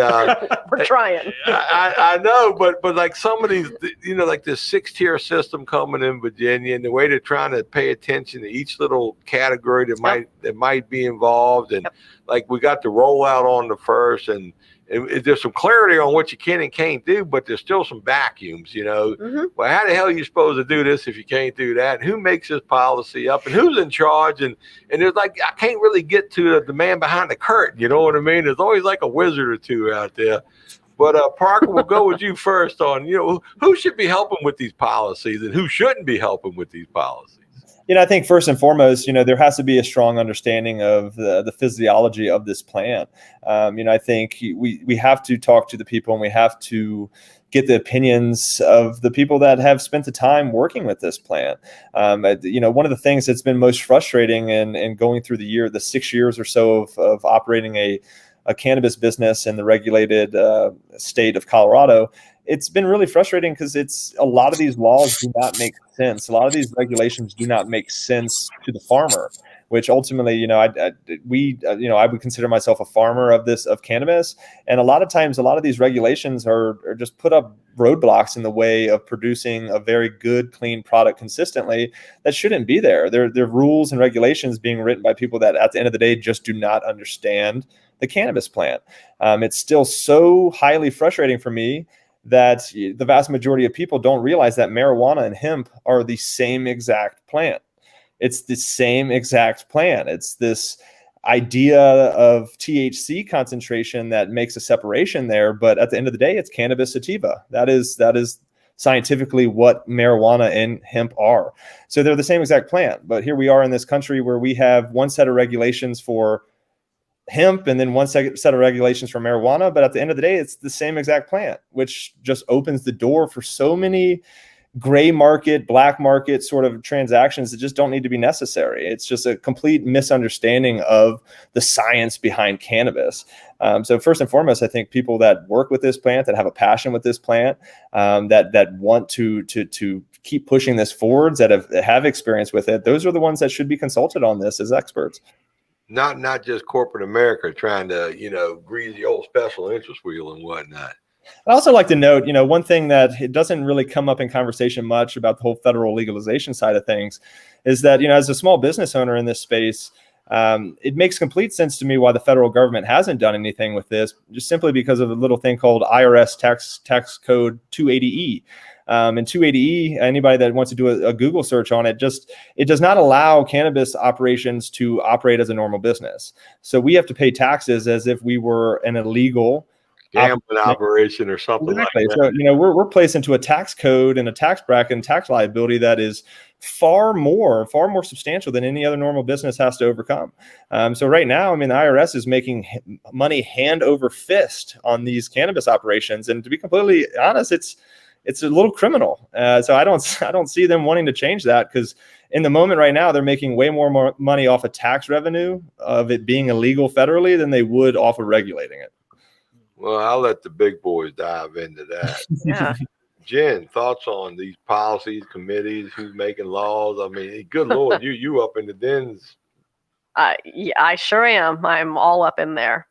we're trying. I know, but like some of these, like this 6-tier system coming in Virginia, and the way they're trying to pay attention to each little category that might be involved, and like we got the rollout on the first, and there's some clarity on what you can and can't do, but there's still some vacuums, Mm-hmm. Well, how the hell are you supposed to do this if you can't do that? And who makes this policy up, and who's in charge? And there's like, I can't really get to the man behind the curtain. You know what I mean? There's always like a wizard or two out there. But Parker, we'll go with you first on, who should be helping with these policies and who shouldn't be helping with these policies. I think first and foremost, there has to be a strong understanding of the physiology of this plant. I think we have to talk to the people, and we have to get the opinions of the people that have spent the time working with this plant. One of the things that's been most frustrating in going through the 6 years or so of operating a cannabis business in the regulated state of Colorado, it's been really frustrating because a lot of these laws do not make sense. A lot of these regulations do not make sense to the farmer, which ultimately, I would consider myself a farmer of cannabis. And a lot of times, a lot of these regulations are just put up roadblocks in the way of producing a very good, clean product consistently that shouldn't be there. They're rules and regulations being written by people that at the end of the day just do not understand the cannabis plant. It's still so highly frustrating for me that the vast majority of people don't realize that marijuana and hemp are the same exact plant. It's the same exact plant. It's this idea of THC concentration that makes a separation there. But at the end of the day, it's cannabis sativa. That is scientifically what marijuana and hemp are. So they're the same exact plant. But here we are in this country where we have one set of regulations for hemp and then one set of regulations for marijuana. But at the end of the day, it's the same exact plant, which just opens the door for so many gray market, black market sort of transactions that just don't need to be necessary. It's just a complete misunderstanding of the science behind cannabis. So first and foremost, I think people that work with this plant, that have a passion with this plant, that want to keep pushing this forwards, that have experience with it, those are the ones that should be consulted on this as experts. Not just corporate America trying to, grease the old special interest wheel and whatnot. I'd also like to note, one thing that it doesn't really come up in conversation much about the whole federal legalization side of things is that, as a small business owner in this space, it makes complete sense to me why the federal government hasn't done anything with this, just simply because of a little thing called IRS tax code 280E. And 280E, anybody that wants to do a Google search on it, it does not allow cannabis operations to operate as a normal business. So we have to pay taxes as if we were an illegal gambling operation or something exactly. like that. So, we're placed into a tax code and a tax bracket and tax liability that is far more substantial than any other normal business has to overcome. So right now, the IRS is making money hand over fist on these cannabis operations. And to be completely honest, it's a little criminal. So I don't see them wanting to change that, because in the moment right now, they're making way more money off of tax revenue of it being illegal federally than they would off of regulating it. Well, I'll let the big boys dive into that. Yeah. Jen, thoughts on these policies, committees, who's making laws? Good Lord, you up in the dens. Yeah, I sure am. I'm all up in there.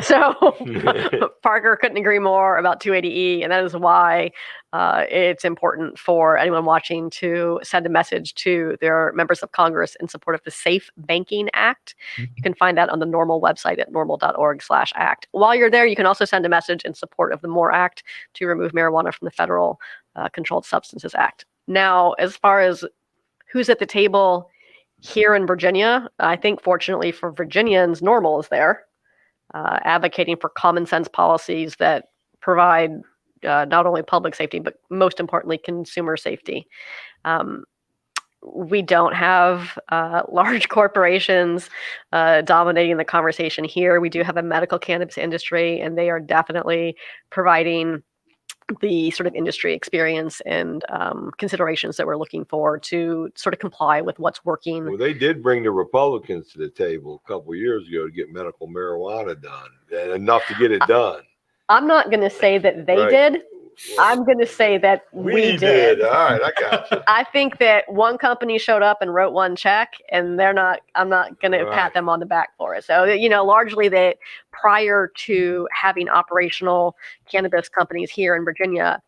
So Parker couldn't agree more about 280E, and that is why it's important for anyone watching to send a message to their members of Congress in support of the Safe Banking Act. You can find that on the NORML website at normal.org/act. While you're there, you can also send a message in support of the MORE Act to remove marijuana from the Federal Controlled Substances Act. Now, as far as who's at the table here in Virginia, I think fortunately for Virginians, NORML is there. Advocating for common sense policies that provide not only public safety, but most importantly, consumer safety. We don't have large corporations dominating the conversation here. We do have a medical cannabis industry, and they are definitely providing the sort of industry experience and considerations that we're looking for to sort of comply with what's working. Well, they did bring the Republicans to the table a couple of years ago to get medical marijuana done, and enough to get it done. I'm not going to say that they did. I'm going to say that we did. All right, I got you. I think that one company showed up and wrote one check, and I'm not going to pat them on the back for it. So, largely that prior to having operational cannabis companies here in Virginia,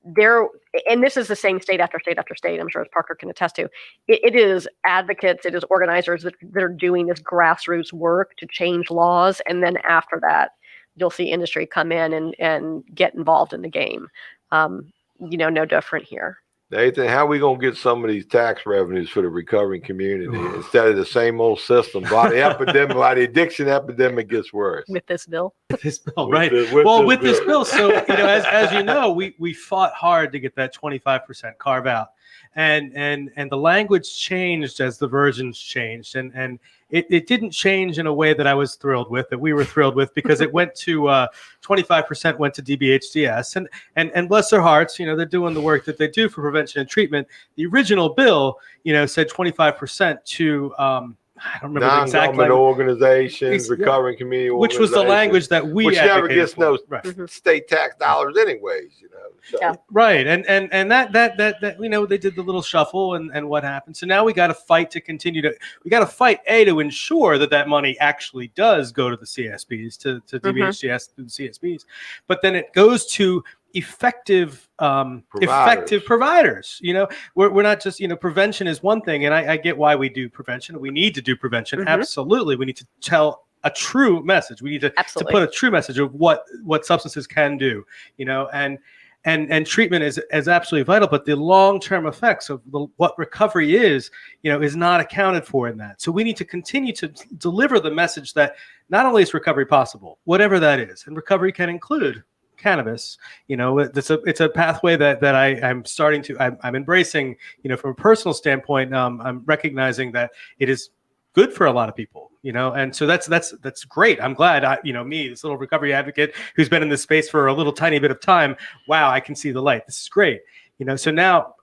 and this is the same state after state after state, I'm sure as Parker can attest to, it is advocates, it is organizers that are doing this grassroots work to change laws. And then after that, you'll see industry come in and get involved in the game. No different here. Nathan, how are we going to get some of these tax revenues for the recovering community instead of the same old system? Why the addiction epidemic gets worse? With this bill? With this bill, right. With this bill. So, as you know, we fought hard to get that 25% carve out. And the language changed as the versions changed. And it didn't change in a way that I was thrilled with, that we were thrilled with, because it went to 25% went to DBHDS. And bless their hearts, they're doing the work that they do for prevention and treatment. The original bill, said 25% to I don't remember the exact language. Organizations, recovering community organizations. Which was the language that we which never gets for. no state tax dollars anyways, So. Yeah. Right. And that they did the little shuffle and what happened. So now we got to fight to continue to to ensure that money actually does go to the CSPs, to DBHDS, to the CSPs. But then it goes to effective providers. We're not just, prevention is one thing, and I get why we do prevention. We need to do prevention. Absolutely. We need to tell a true message. We need to put a true message of what substances can do, and treatment is absolutely vital, but the long-term effects of what recovery is not accounted for in that. So we need to continue to deliver the message that not only is recovery possible, whatever that is, and recovery can include cannabis. It's a pathway that I'm embracing. From a personal standpoint, I'm recognizing that it is good for a lot of people, and so that's great. I'm glad me, this little recovery advocate who's been in this space for a little tiny bit of time. Wow, I can see the light. This is great. So now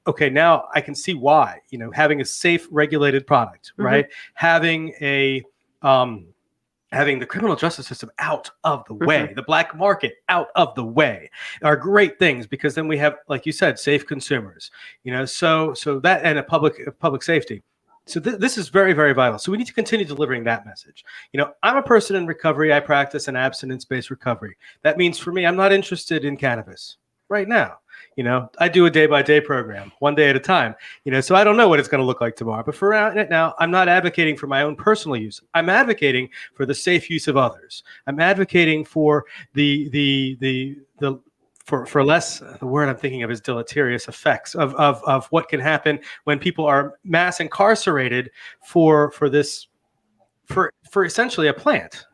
I can see why, having a safe regulated product, right? Having having the criminal justice system out of the way, the black market out of the way, are great things, because then we have, like you said, safe consumers, so that, and a public safety. So this is very, very vital. So we need to continue delivering that message. I'm a person in recovery. I practice an abstinence-based recovery. That means for me, I'm not interested in cannabis right now. I do a day-by-day program, one day at a time, so I don't know what it's going to look like tomorrow. But for now, I'm not advocating for my own personal use. I'm advocating for the safe use of others. I'm advocating for for less, the word I'm thinking of is deleterious effects of what can happen when people are mass incarcerated for essentially a plant,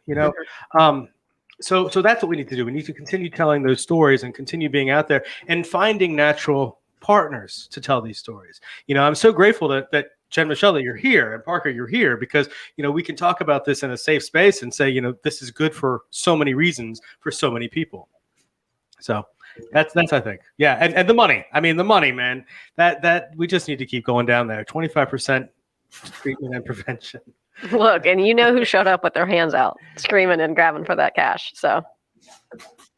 So that's what we need to do. We need to continue telling those stories and continue being out there and finding natural partners to tell these stories. I'm so grateful that Jenn Michelle, that you're here, and Parker, you're here, because we can talk about this in a safe space and say, this is good for so many reasons for so many people. So that's I think, yeah, and the money. I mean, the money, man. That we just need to keep going down there. 25% treatment and prevention. Look, and who showed up with their hands out, screaming and grabbing for that cash. So,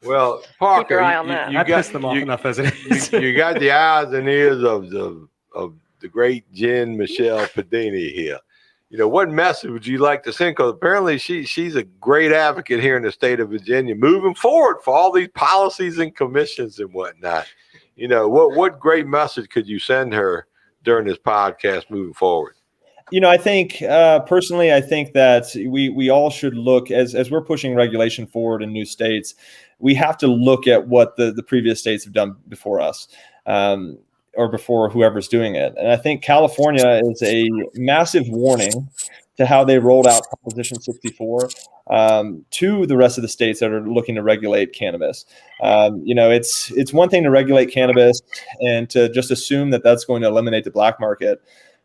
well, Parker, keep your eye on that. I pissed them off enough as it is. You got the eyes and ears of the great Jenn Michelle Pedini here. What message would you like to send? Because apparently she's a great advocate here in the state of Virginia, moving forward for all these policies and commissions and whatnot. What great message could you send her during this podcast moving forward? I think personally, I think that we all should look, as we're pushing regulation forward in new states, we have to look at what the previous states have done before us. Or before whoever's doing it. And I think California is a massive warning to how they rolled out Proposition 64 to the rest of the states that are looking to regulate cannabis. It's one thing to regulate cannabis and to just assume that that's going to eliminate the black market.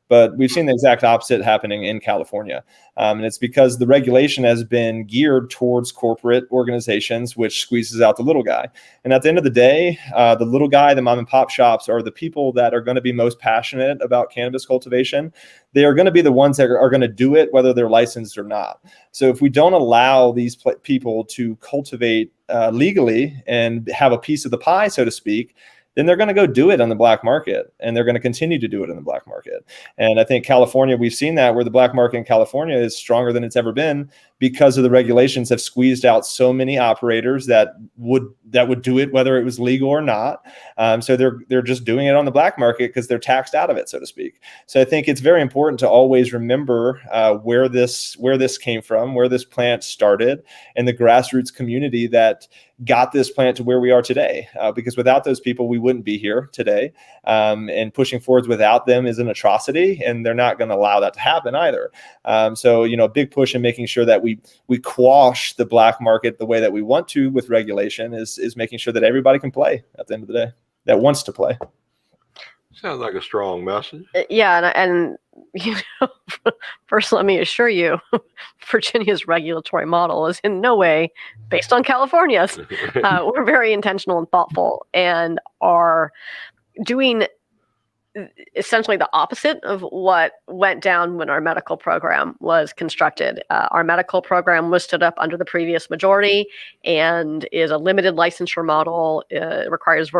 But we've seen the exact opposite happening in California. And it's because the regulation has been geared towards corporate organizations, which squeezes out the little guy. And at the end of the day, the little guy, the mom and pop shops, are the people that are going to be most passionate about cannabis cultivation. They are going to be the ones that are going to do it, whether they're licensed or not. So if we don't allow these people to cultivate legally and have a piece of the pie, so to speak, then they're going to go do it on the black market, and they're going to continue to do it in the black market. And I think California, we've seen that, where the black market in California is stronger than it's ever been, because of the regulations have squeezed out so many operators that would do it whether it was legal or not. So they're just doing it on the black market because they're taxed out of it, so to speak. So I think it's very important to always remember where this came from, where this plant started, and the grassroots community that got this plant to where we are today. Because without those people, we wouldn't be here today. And pushing forwards without them is an atrocity, and they're not going to allow that to happen either. So a big push in making sure that we quash the black market the way that we want to with regulation is making sure that everybody can play at the end of the day, that wants to play. Sounds like a strong message. Yeah, and first, let me assure you, Virginia's regulatory model is in no way based on California's. We're very intentional and thoughtful, and are doing essentially the opposite of what went down when our medical program was constructed. Our medical program was stood up under the previous majority and is a limited licensure model. Requires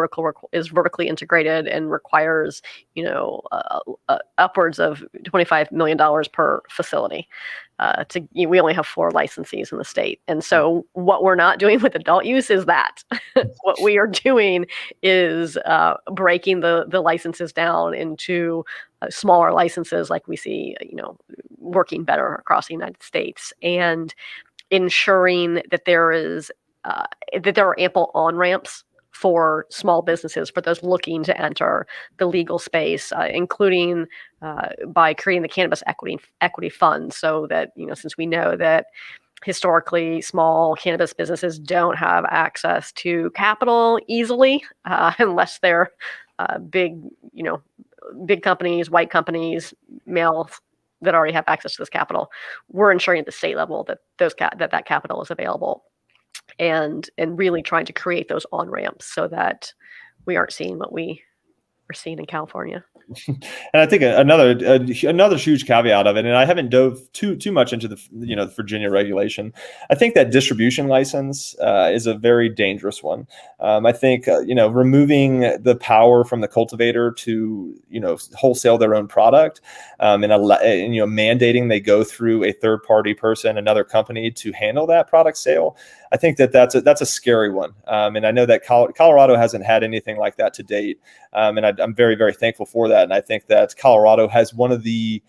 is vertically integrated and requires upwards of $25 million per facility. We only have 4 licensees in the state. And so what we're not doing with adult use is that. What we are doing is breaking the licenses down into smaller licenses, like we see, working better across the United States, and ensuring that there are ample on-ramps for small businesses, for those looking to enter the legal space, including by creating the cannabis equity fund, so that, since we know that historically small cannabis businesses don't have access to capital easily, unless they're big companies, white companies, males that already have access to this capital. We're ensuring at the state level that that capital is available, and really trying to create those on-ramps so that we aren't seeing what we we're seeing in California. And I think another huge caveat of it, and I haven't dove too much into the the Virginia regulation. I think that distribution license is a very dangerous one. I think removing the power from the cultivator to wholesale their own product, and mandating they go through a third party person, another company, to handle that product sale. I think that's a scary one, and I know that Colorado hasn't had anything like that to date, and I'm very, very thankful for that. And I think that Colorado has one of the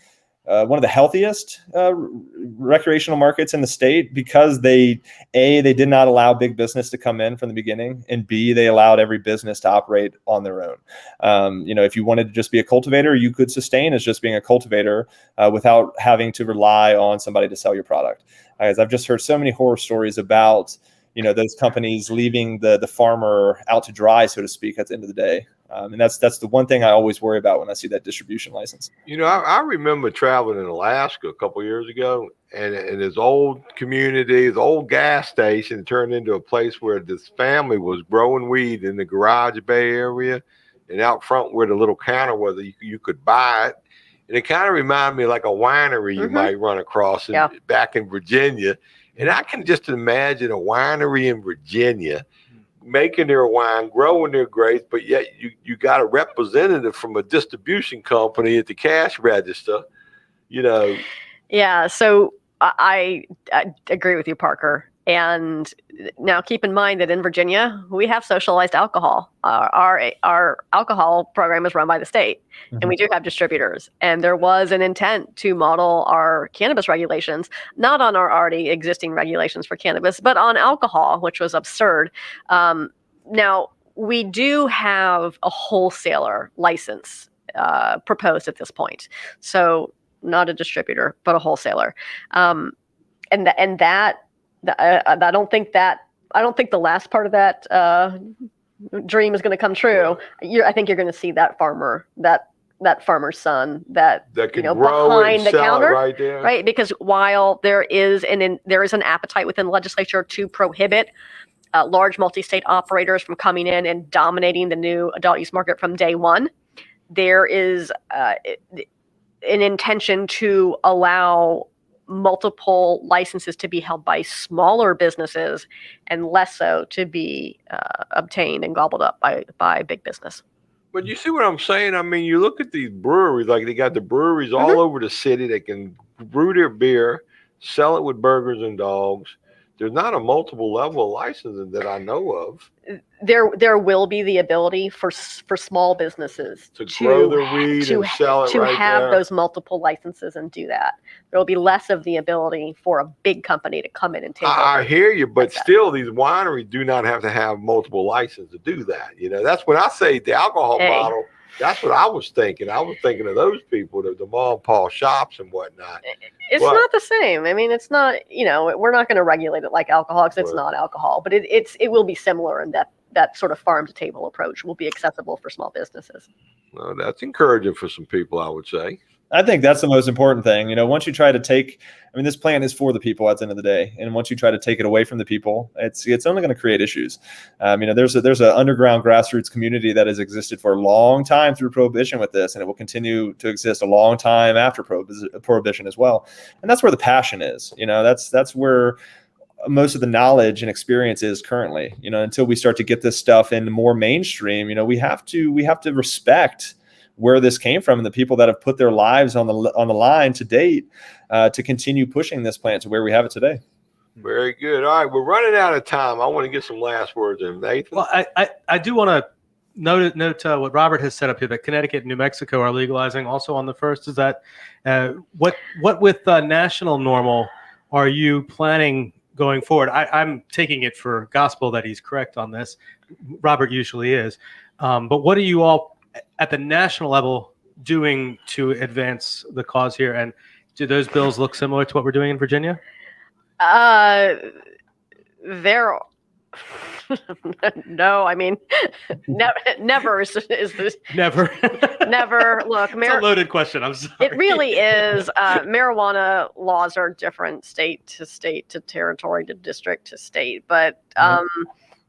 healthiest recreational markets in the state, because they did not allow big business to come in from the beginning, and B, they allowed every business to operate on their own. If you wanted to just be a cultivator, you could sustain as just being a cultivator without having to rely on somebody to sell your product. As I've just heard so many horror stories about those companies leaving the farmer out to dry, so to speak, at the end of the day. And that's the one thing I always worry about when I see that distribution license. I remember traveling in Alaska a couple of years ago, and this old community, this old gas station turned into a place where this family was growing weed in the garage bay area, and out front where the little counter was, you could buy it. And it kind of reminded me of like a winery you might run across back in Virginia. And I can just imagine a winery in Virginia making their wine, growing their grapes, but yet you got a representative from a distribution company at the cash register, Yeah, so I agree with you, Parker. And now keep in mind that in Virginia, we have socialized alcohol. Our alcohol program is run by the state, and we do have distributors. And there was an intent to model our cannabis regulations, not on our already existing regulations for cannabis, but on alcohol, which was absurd. Now, we do have a wholesaler license proposed at this point. So not a distributor, but a wholesaler. I don't think the last part of that dream is going to come true. I think you're going to see that farmer, that farmer's son, that can grow behind the counter, right there, right? Because while there is an appetite within the legislature to prohibit large multi-state operators from coming in and dominating the new adult use market from day one, there is an intention to allow multiple licenses to be held by smaller businesses and less so to be obtained and gobbled up by big business. But you see what I'm saying? I mean, you look at these breweries, like they got the breweries all over the city. They can brew their beer, sell it with burgers and dogs. There's not a multiple level of licensing that I know of. There will be the ability for small businesses to grow their weed and sell it to right have there. those multiple licenses and do that. There will be less of the ability for a big company to come in and take over. I hear you, but still, these wineries do not have to have multiple licenses to do that. That's when I say the alcohol model. That's what I was thinking. I was thinking of those people, the mom and pop shops and whatnot. It's not the same. I mean, it's not. We're not going to regulate it like alcohol because it's not alcohol, but it will be similar in that sort of farm to table approach will be accessible for small businesses. Well, that's encouraging for some people, I would say. I think that's the most important thing. Once you try to this plan is for the people at the end of the day. And once you try to take it away from the people, it's only going to create issues. There's an underground grassroots community that has existed for a long time through Prohibition with this, and it will continue to exist a long time after Prohibition as well. And that's where the passion is. That's where most of the knowledge and experience is currently. Until we start to get this stuff in more mainstream, we have to respect where this came from and the people that have put their lives on the line to date to continue pushing this plant to where we have it today. Very good. All right, we're running out of time. I want to get some last words in, Nathan. Well, I do want to note what Robert has set up here, that Connecticut and New Mexico are legalizing also on the 1st. Is that what with national normal are you planning going forward? I'm taking it for gospel that he's correct on this. Robert usually is. But what are you all at the national level doing to advance the cause here? And do those bills look similar to what we're doing in Virginia? No, I mean, never is this. Never. Never. Look, it's a loaded question. I'm sorry. It really is. Marijuana laws are different state to state, to territory, to district to state. But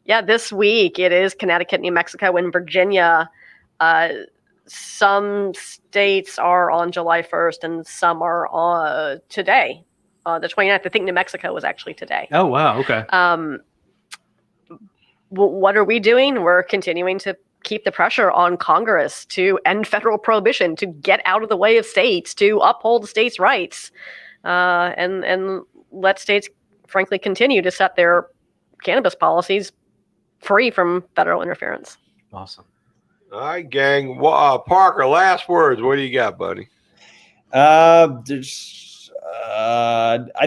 this week it is Connecticut, New Mexico, and Virginia some states are on July 1st and some are on today, the 29th. I think New Mexico was actually today. Oh, wow. Okay. What are we doing? We're continuing to keep the pressure on Congress to end federal prohibition, to get out of the way of states, to uphold states' rights, and let states, frankly, continue to set their cannabis policies free from federal interference. Awesome. All right, gang. Well, Parker, last words. What do you got, buddy? I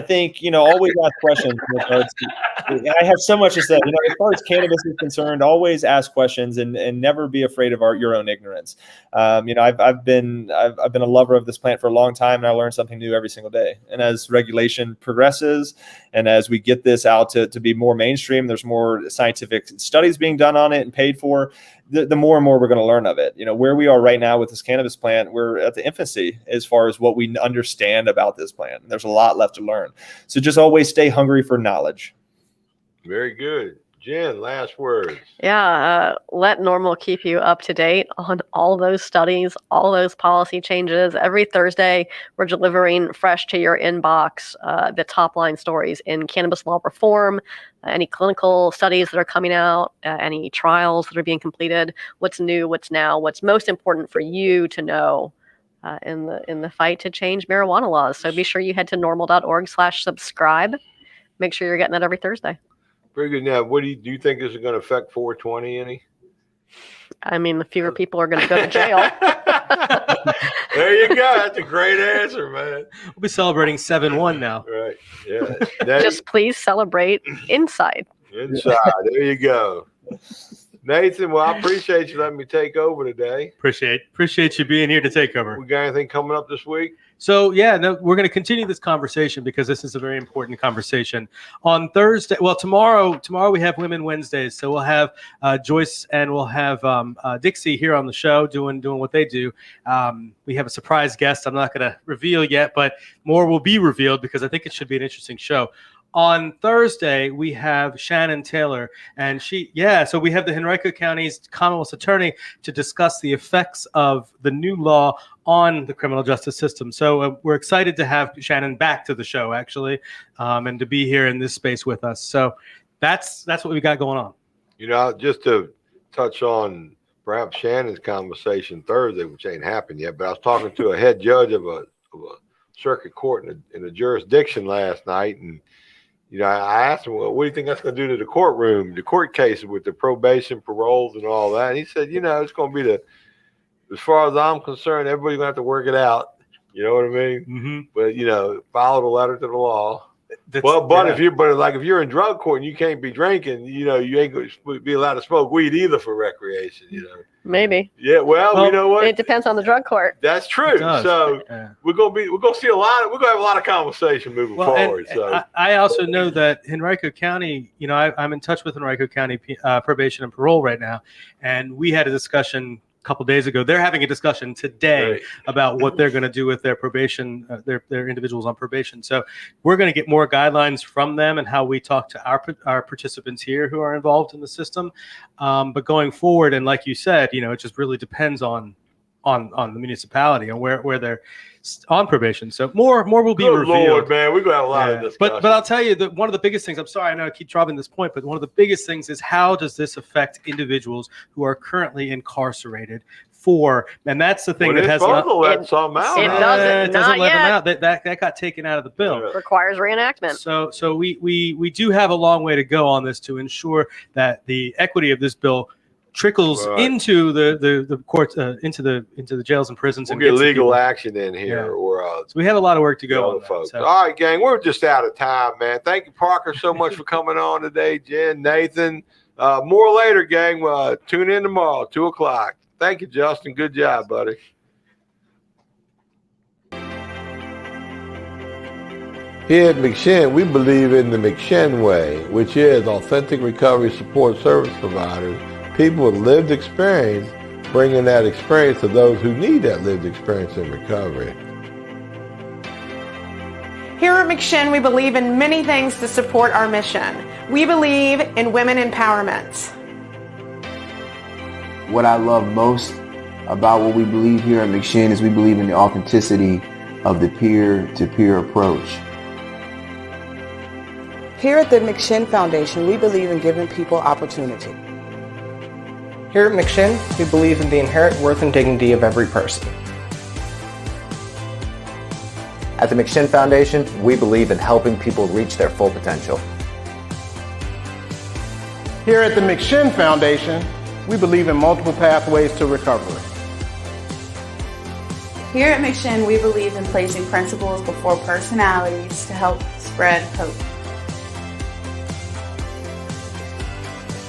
think, always ask questions. I have so much to say. As far as cannabis is concerned, always ask questions and never be afraid of your own ignorance. I've been a lover of this plant for a long time, and I learn something new every single day. And as regulation progresses, and as we get this out to be more mainstream, there's more scientific studies being done on it and paid for. The more and more we're going to learn of it. Where we are right now with this cannabis plant, we're at the infancy as far as what we understand about this plant. There's a lot left to learn. So just always stay hungry for knowledge. Very good. Jenn, last words. Yeah, let NORML keep you up to date on all those studies, all those policy changes. Every Thursday, we're delivering fresh to your inbox the top line stories in cannabis law reform, any clinical studies that are coming out, any trials that are being completed, what's new, what's now, what's most important for you to know in the fight to change marijuana laws. So be sure you head to norml.org/subscribe. Make sure you're getting that every Thursday. Very good. Now, what do you think this is going to affect 420 any? I mean, the fewer people are going to go to jail. There you go. That's a great answer, man. We'll be celebrating 7-1 now. Right. Yeah. Just please celebrate inside. Inside. There you go. Nathan, well, I appreciate you letting me take over today. Appreciate you being here to take over. We got anything coming up this week? So, we're going to continue this conversation because this is a very important conversation. On Thursday, tomorrow we have Women Wednesdays. So we'll have Joyce and we'll have Dixie here on the show doing what they do. We have a surprise guest I'm not going to reveal yet, but more will be revealed because I think it should be an interesting show. On Thursday, we have Shannon Taylor, and so we have the Henrico County's Commonwealth's attorney to discuss the effects of the new law on the criminal justice system. So we're excited to have Shannon back to the show, actually, and to be here in this space with us. So that's what we got going on. Just to touch on perhaps Shannon's conversation Thursday, which ain't happened yet, but I was talking to a head judge of a circuit court in a jurisdiction last night, and I asked him, well, what do you think that's going to do to the courtroom, the court cases with the probation, paroles, and all that? And he said, it's going to be as far as I'm concerned, everybody's going to have to work it out. You know what I mean? Mm-hmm. But, follow the letter to the law. If you're in drug court and you can't be drinking, you ain't going to be allowed to smoke weed either for recreation, Maybe. Yeah, well, you know what? It depends on the drug court. That's true. So we're gonna have a lot of conversation moving forward. So I also know that Henrico County, I'm in touch with Henrico County probation and parole right now, and we had a discussion a couple days ago. They're having a discussion today about what they're going to do with their probation, their individuals on probation. So we're going to get more guidelines from them and how we talk to our participants here who are involved in the system. But going forward, and like you said, it just really depends on the municipality and where they're on probation. So more will be revealed. Lord, man, we're gonna have a lot of discussion. But I'll tell you that one of the biggest things, I'm sorry, I know I keep dropping this point, but one of the biggest things is how does this affect individuals who are currently incarcerated and that's the thing that has not. It doesn't let them yet. out. That got taken out of the bill. It requires reenactment. So we do have a long way to go on this to ensure that the equity of this bill trickles into the courts, into the jails and prisons. We'll get legal action in here. So we have a lot of work to go on folks. All right, gang, we're just out of time, man. Thank you, Parker, so much for coming on today. Jenn, Nathan, more later, gang. Tune in tomorrow, 2:00. Thank you, Justin. Good job, buddy. Here at McShin, we believe in the McShin way, which is authentic recovery support service providers, people with lived experience, bringing that experience to those who need that lived experience in recovery. Here at McShin, we believe in many things to support our mission. We believe in women empowerment. What I love most about what we believe here at McShin is we believe in the authenticity of the peer-to-peer approach. Here at the McShin Foundation, we believe in giving people opportunity. Here at McShin, we believe in the inherent worth and dignity of every person. At the McShin Foundation, we believe in helping people reach their full potential. Here at the McShin Foundation, we believe in multiple pathways to recovery. Here at McShin, we believe in placing principles before personalities to help spread hope.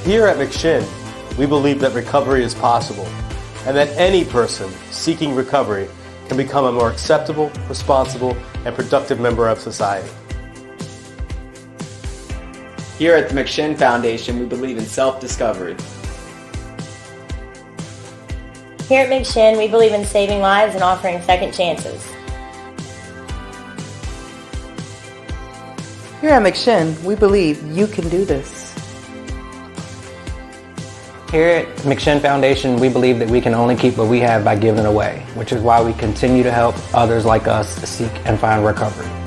Here at McShin, we believe that recovery is possible and that any person seeking recovery can become a more acceptable, responsible, and productive member of society. Here at the McShin Foundation, we believe in self-discovery. Here at McShin, we believe in saving lives and offering second chances. Here at McShin, we believe you can do this. Here at McShin Foundation, we believe that we can only keep what we have by giving it away, which is why we continue to help others like us seek and find recovery.